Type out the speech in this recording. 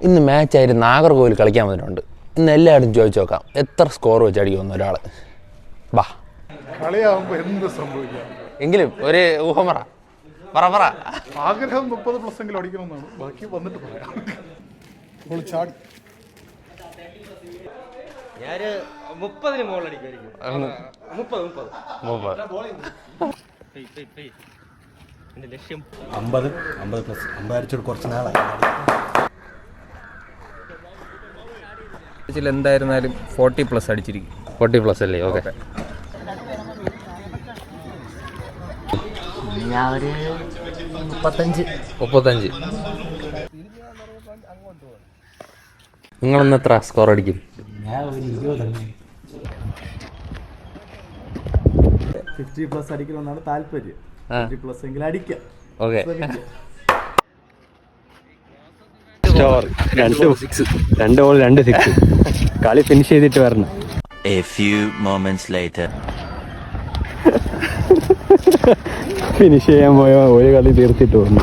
ഇന്ന് മാച്ചായിട്ട് നാഗർകോവിൽ കളിക്കാൻ വന്നിട്ടുണ്ട്. ഇന്ന് എല്ലാവരും ചോദിച്ചു നോക്കാം എത്ര സ്കോർ വെച്ച് അടിക്കുമെന്ന് ഒരാൾ. ബാ, കളിയാകുമ്പോൾ എന്ത് സംഭവിക്കാം. എങ്കിലും ഒരു ഊഹം പറ. ആഗ്രഹം 30+ എങ്കിലും അടിക്കണമെന്നാണ്. ബാക്കി വന്നിട്ട് പറയാം. ചാടി ഞാന് 30 മുകളിൽ അടിക്കുമായിരിക്കും. 30. എന്റെ ലക്ഷ്യം 50+. 50 അടിച്ചോട് കുറച്ച് നാളായി. എന്തായിരുന്നാലും 40+ അടിച്ചിരിക്കും. 40+ അല്ലേ? ഓക്കെ. ഞാൻ ഒരു 35. നിങ്ങളൊന്ന് എത്ര സ്കോർ അടിക്കും? ഞാൻ ഒരു 20. 50+ അടിക്കണമെന്നാണ് താല്പര്യം. 50+ എങ്കിലും അടിക്കാം. ഓക്കെ. 2 ball 2 six. കളി ഫിനിഷ് ചെയ്തിട്ട് വരണം. A few moments later. Finish ചെയ്യാൻ പോയ ഒരു കളി തീർത്തിട്ട് വന്നു.